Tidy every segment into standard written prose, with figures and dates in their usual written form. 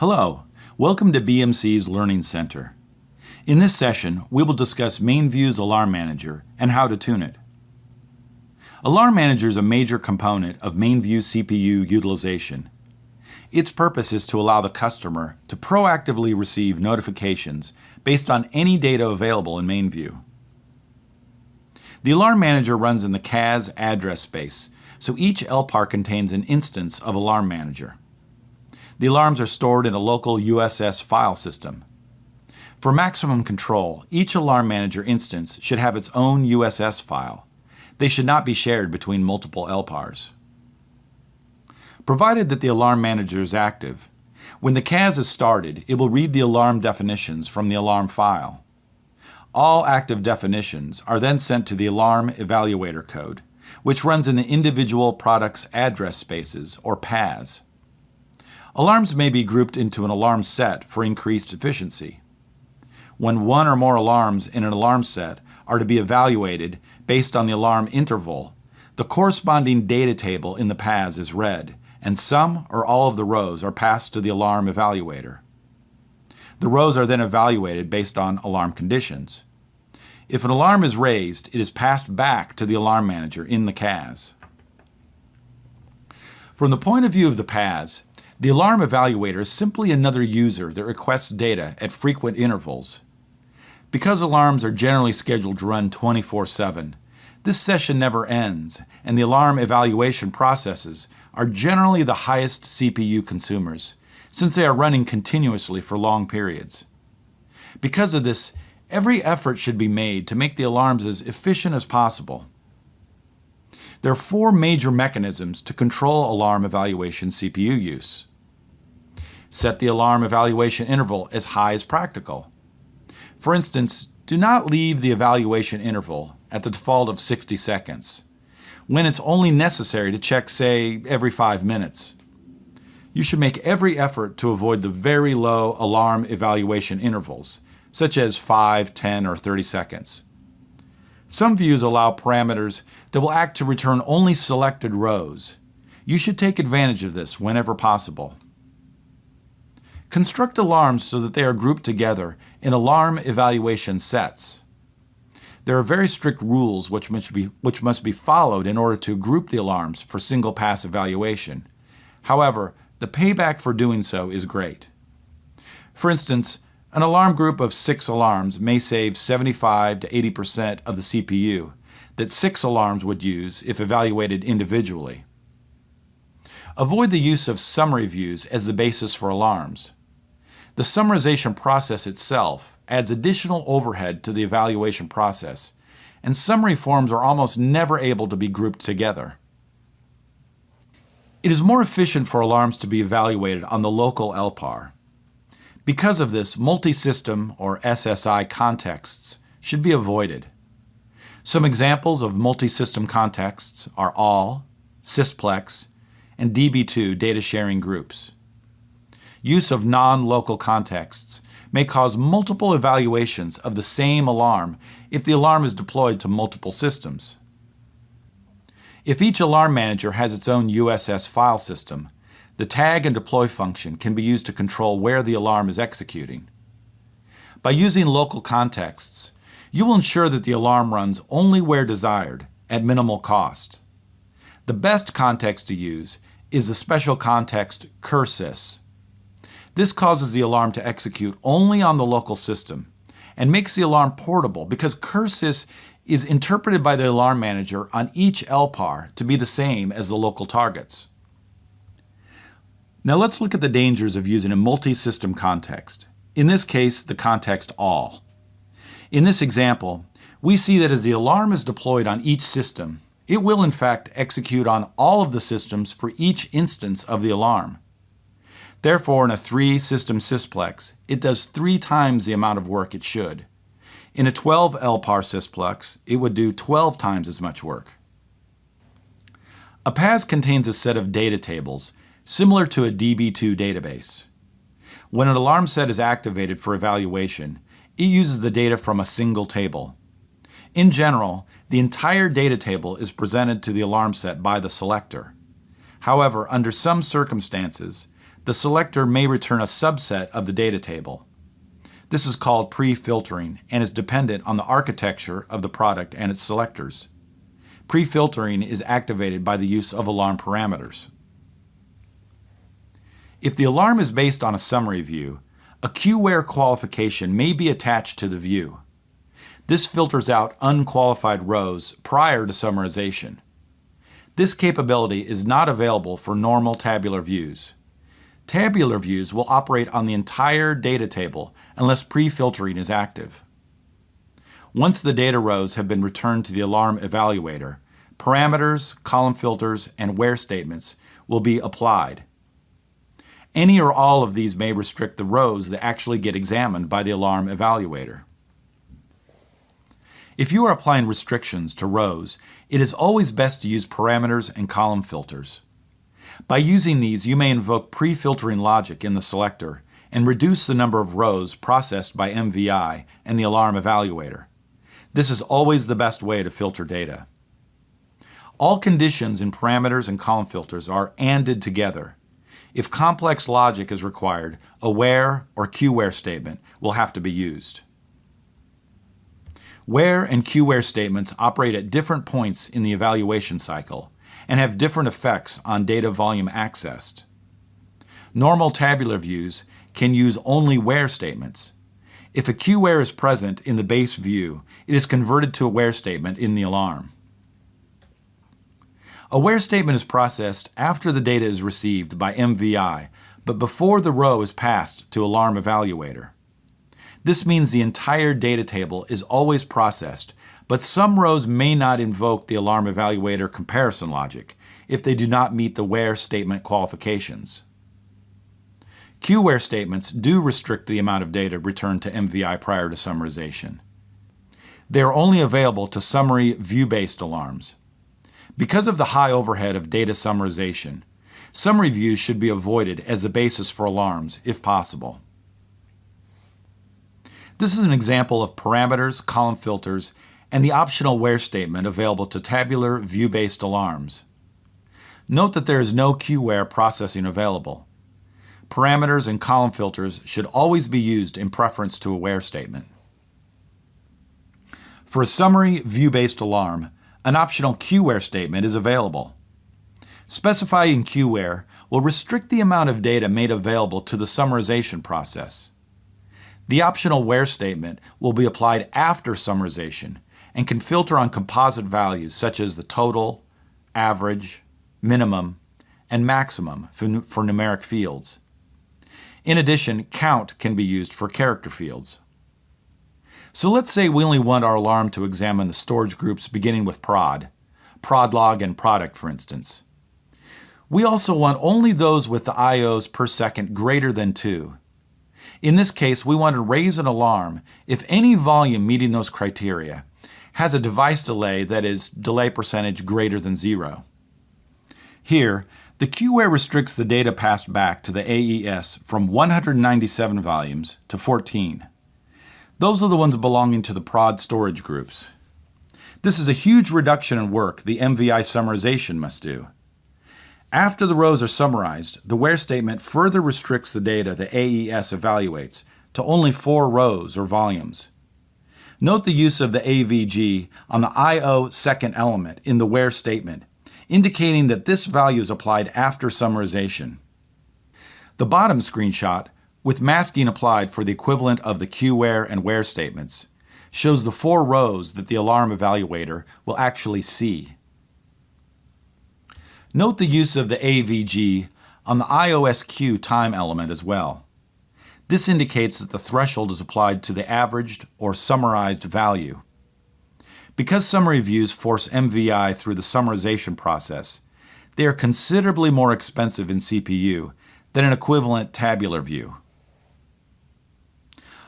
Hello, welcome to BMC's Learning Center. In this session, we will discuss MainView's Alarm Manager and how to tune it. Alarm Manager is a major component of MainView CPU utilization. Its purpose is to allow the customer to proactively receive notifications based on any data available in MainView. The Alarm Manager runs in the CAS address space, so each LPAR contains an instance of Alarm Manager. The alarms are stored in a local USS file system. For maximum control, each Alarm Manager instance should have its own USS file. They should not be shared between multiple LPARs. Provided that the Alarm Manager is active, when the CAS is started, it will read the alarm definitions from the alarm file. All active definitions are then sent to the Alarm Evaluator code, which runs in the individual product's address spaces, or PAS. Alarms may be grouped into an alarm set for increased efficiency. When one or more alarms in an alarm set are to be evaluated based on the alarm interval, the corresponding data table in the PAS is read, and some or all of the rows are passed to the Alarm Evaluator. The rows are then evaluated based on alarm conditions. If an alarm is raised, it is passed back to the Alarm Manager in the CAS. From the point of view of the PAS, the Alarm Evaluator is simply another user that requests data at frequent intervals. Because alarms are generally scheduled to run 24/7, this session never ends, and the alarm evaluation processes are generally the highest CPU consumers, since they are running continuously for long periods. Because of this, every effort should be made to make the alarms as efficient as possible. There are four major mechanisms to control alarm evaluation CPU use. Set the alarm evaluation interval as high as practical. For instance, do not leave the evaluation interval at the default of 60 seconds, when it's only necessary to check, say, every 5 minutes. You should make every effort to avoid the very low alarm evaluation intervals, such as 5, 10, or 30 seconds. Some views allow parameters that will act to return only selected rows. You should take advantage of this whenever possible. Construct alarms so that they are grouped together in alarm evaluation sets. There are very strict rules which must be followed in order to group the alarms for single pass evaluation. However, the payback for doing so is great. For instance, an alarm group of 6 alarms may save 75 to 80% of the CPU that 6 alarms would use if evaluated individually. Avoid the use of summary views as the basis for alarms. The summarization process itself adds additional overhead to the evaluation process, and summary forms are almost never able to be grouped together. It is more efficient for alarms to be evaluated on the local LPAR. Because of this, multi-system or SSI contexts should be avoided. Some examples of multi-system contexts are ALL, Sysplex, and DB2 data sharing groups. Use of non-local contexts may cause multiple evaluations of the same alarm if the alarm is deployed to multiple systems. If each alarm manager has its own USS file system, the tag and deploy function can be used to control where the alarm is executing. By using local contexts, you will ensure that the alarm runs only where desired, at minimal cost. The best context to use is the special context QWHERE. This causes the alarm to execute only on the local system and makes the alarm portable because QWHERE is interpreted by the alarm manager on each LPAR to be the same as the local targets. Now let's look at the dangers of using a multi-system context. In this case, the context ALL. In this example, we see that as the alarm is deployed on each system, it will in fact execute on all of the systems for each instance of the alarm. Therefore, in a 3-system Sysplex, it does 3 times the amount of work it should. In a 12 LPAR Sysplex, it would do 12 times as much work. A PAS contains a set of data tables similar to a DB2 database. When an alarm set is activated for evaluation, it uses the data from a single table. In general, the entire data table is presented to the alarm set by the selector. However, under some circumstances, the selector may return a subset of the data table. This is called pre-filtering and is dependent on the architecture of the product and its selectors. Pre-filtering is activated by the use of alarm parameters. If the alarm is based on a summary view, a QWHERE qualification may be attached to the view. This filters out unqualified rows prior to summarization. This capability is not available for normal tabular views. Tabular views will operate on the entire data table unless pre-filtering is active. Once the data rows have been returned to the alarm evaluator, parameters, column filters, and where statements will be applied. Any or all of these may restrict the rows that actually get examined by the alarm evaluator. If you are applying restrictions to rows, it is always best to use parameters and column filters. By using these, you may invoke pre-filtering logic in the selector and reduce the number of rows processed by MVI and the alarm evaluator. This is always the best way to filter data. All conditions in parameters and column filters are ANDed together. If complex logic is required, a WHERE or QWHERE statement will have to be used. WHERE and QWHERE statements operate at different points in the evaluation cycle and have different effects on data volume accessed. Normal tabular views can use only WHERE statements. If a QWHERE is present in the base view, it is converted to a WHERE statement in the alarm. A WHERE statement is processed after the data is received by MVI, but before the row is passed to alarm evaluator. This means the entire data table is always processed, but some rows may not invoke the alarm evaluator comparison logic if they do not meet the WHERE statement qualifications. QWHERE statements do restrict the amount of data returned to MVI prior to summarization. They are only available to summary view-based alarms. Because of the high overhead of data summarization, summary views should be avoided as the basis for alarms if possible. This is an example of parameters, column filters, and the optional WHERE statement available to tabular view-based alarms. Note that there is no QWHERE processing available. Parameters and column filters should always be used in preference to a WHERE statement. For a summary view-based alarm, an optional QWHERE statement is available. Specifying QWHERE will restrict the amount of data made available to the summarization process. The optional WHERE statement will be applied after summarization and can filter on composite values such as the total, average, minimum, and maximum for numeric fields. In addition, count can be used for character fields. So let's say we only want our alarm to examine the storage groups beginning with prod log and product for instance. We also want only those with the IOs per second greater than 2. In this case, we want to raise an alarm if any volume meeting those criteria has a device delay that is delay percentage greater than 0. Here, the QWHERE restricts the data passed back to the AES from 197 volumes to 14. Those are the ones belonging to the prod storage groups. This is a huge reduction in work the MVI summarization must do. After the rows are summarized, the WHERE statement further restricts the data the AES evaluates to only 4 rows or volumes. Note the use of the AVG on the IO second element in the WHERE statement, indicating that this value is applied after summarization. The bottom screenshot, with masking applied for the equivalent of the QWHERE and WHERE statements, shows the 4 rows that the alarm evaluator will actually see. Note the use of the AVG on the IOSQ time element as well. This indicates that the threshold is applied to the averaged or summarized value. Because summary views force MVI through the summarization process, they are considerably more expensive in CPU than an equivalent tabular view.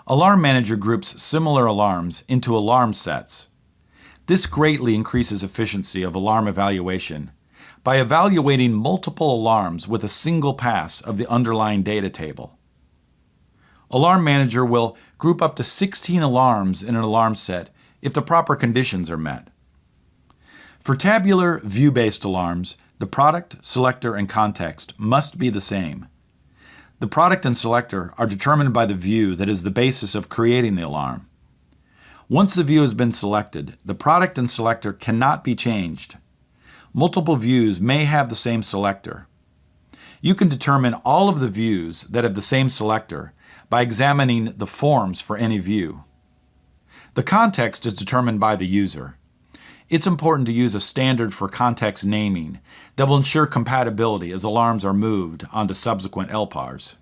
Alarm Manager groups similar alarms into AlarmSets. This greatly increases efficiency of alarm evaluation by evaluating multiple alarms with a single pass of the underlying data table. Alarm Manager will group up to 16 alarms in an alarm set if the proper conditions are met. For tabular view-based alarms, the product, selector, and context must be the same. The product and selector are determined by the view that is the basis of creating the alarm. Once the view has been selected, the product and selector cannot be changed. Multiple views may have the same selector. You can determine all of the views that have the same selector by examining the forms for any view. The context is determined by the user. It's important to use a standard for context naming that will ensure compatibility as alarms are moved onto subsequent LPARs.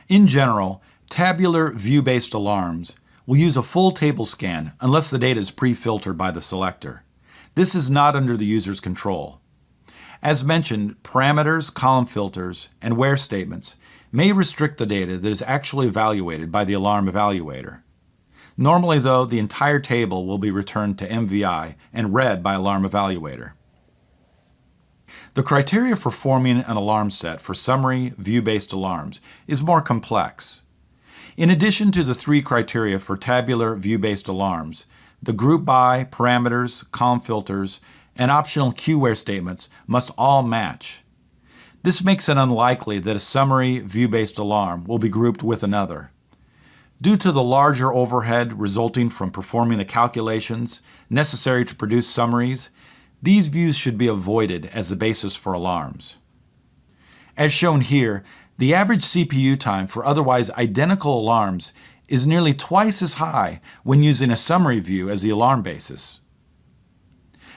In general, tabular view-based alarms will use a full table scan unless the data is pre-filtered by the selector. This is not under the user's control. As mentioned, parameters, column filters, and where statements may restrict the data that is actually evaluated by the alarm evaluator. Normally, though, the entire table will be returned to MVI and read by Alarm Evaluator. The criteria for forming an alarm set for summary view-based alarms is more complex. In addition to the 3 criteria for tabular view-based alarms, the group by, parameters, column filters, and optional QWHERE statements must all match. This makes it unlikely that a summary view-based alarm will be grouped with another. Due to the larger overhead resulting from performing the calculations necessary to produce summaries, these views should be avoided as the basis for alarms. As shown here, the average CPU time for otherwise identical alarms is nearly twice as high when using a summary view as the alarm basis.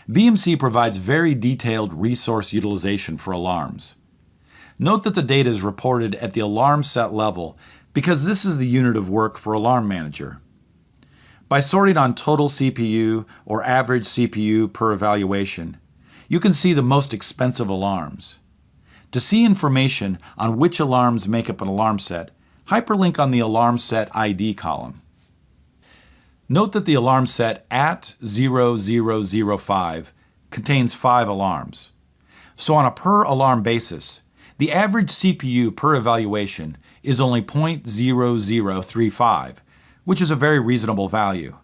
BMC provides very detailed resource utilization for alarms. Note that the data is reported at the alarm set level because this is the unit of work for Alarm Manager. By sorting on total CPU or average CPU per evaluation, you can see the most expensive alarms. To see information on which alarms make up an alarm set, hyperlink on the Alarm Set ID column. Note that the alarm set at 0005 contains 5 alarms. So on a per alarm basis, the average CPU per evaluation is only 0.0035, which is a very reasonable value.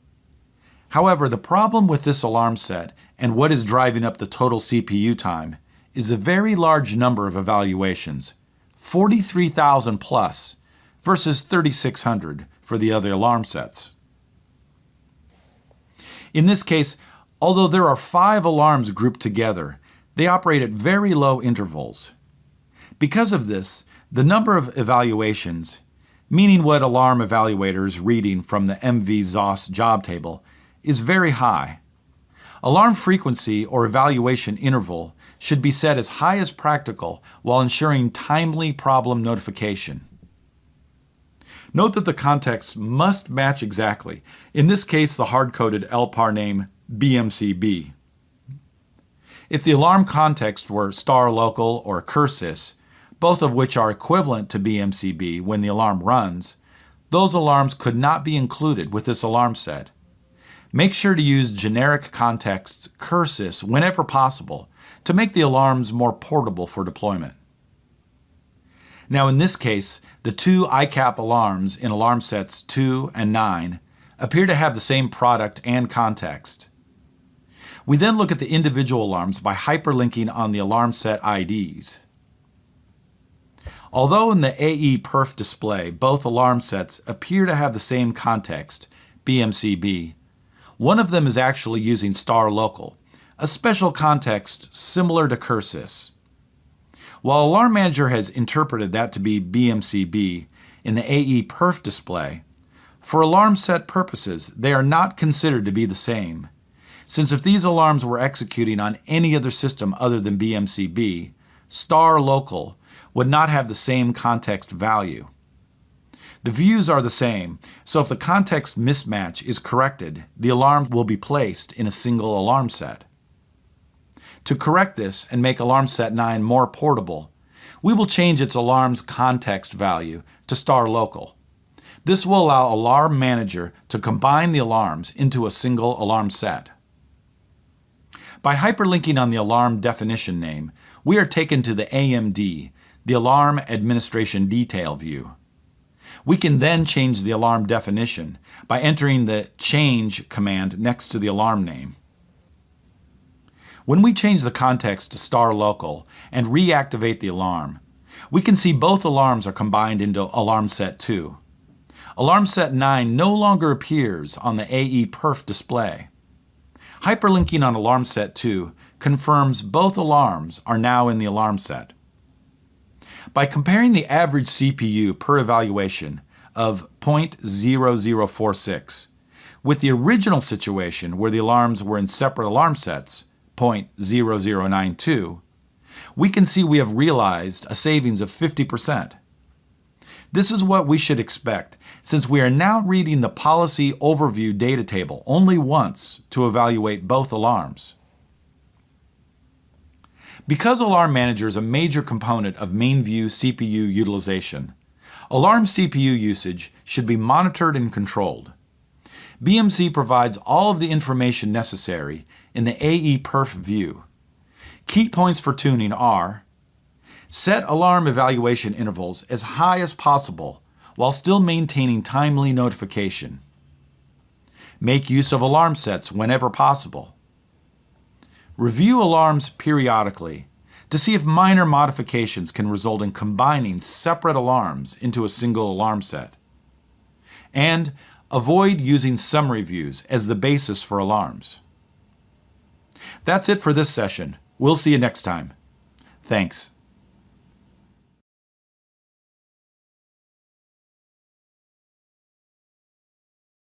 However, the problem with this alarm set and what is driving up the total CPU time is a very large number of evaluations, 43,000 plus versus 3,600 for the other alarm sets. In this case, although there are 5 alarms grouped together, they operate at very low intervals. Because of this, the number of evaluations, meaning what alarm evaluator is reading from the MV-ZOS job table, is very high. Alarm frequency or evaluation interval should be set as high as practical while ensuring timely problem notification. Note that the context must match exactly, in this case the hard-coded LPAR name BMCB. If the alarm context were star local or QWHERE, both of which are equivalent to BMCB when the alarm runs, those alarms could not be included with this alarm set. Make sure to use generic contexts QWHERE whenever possible to make the alarms more portable for deployment. Now in this case, the 2 ICAP alarms in alarm sets 2 and 9 appear to have the same product and context. We then look at the individual alarms by hyperlinking on the alarm set IDs. Although in the AE perf display both alarm sets appear to have the same context, BMCB, one of them is actually using star local, a special context similar to QWHERE. While Alarm Manager has interpreted that to be BMCB in the AE perf display, for alarm set purposes they are not considered to be the same, since if these alarms were executing on any other system other than BMCB, star local would not have the same context value. The views are the same, so if the context mismatch is corrected, the alarms will be placed in a single alarm set. To correct this and make Alarm Set 9 more portable, we will change its alarm's context value to star local. This will allow Alarm Manager to combine the alarms into a single alarm set. By hyperlinking on the alarm definition name, we are taken to the AMD, the Alarm Administration Detail view. We can then change the alarm definition by entering the change command next to the alarm name. When we change the context to star local and reactivate the alarm, We can see both alarms are combined into AlarmSet 2. AlarmSet 9 no longer appears on the AE perf display. Hyperlinking on AlarmSet 2 confirms both alarms are now in the alarm set. By comparing the average CPU per evaluation of 0.0046 with the original situation where the alarms were in separate alarm sets, 0.0092, we can see we have realized a savings of 50%. This is what we should expect since we are now reading the policy overview data table only once to evaluate both alarms. Because Alarm Manager is a major component of MainView CPU utilization, alarm CPU usage should be monitored and controlled. BMC provides all of the information necessary in the AE perf view. Key points for tuning are: set alarm evaluation intervals as high as possible while still maintaining timely notification. Make use of alarm sets whenever possible. Review alarms periodically to see if minor modifications can result in combining separate alarms into a single alarm set. And avoid using summary views as the basis for alarms. That's it for this session. We'll see you next time. Thanks.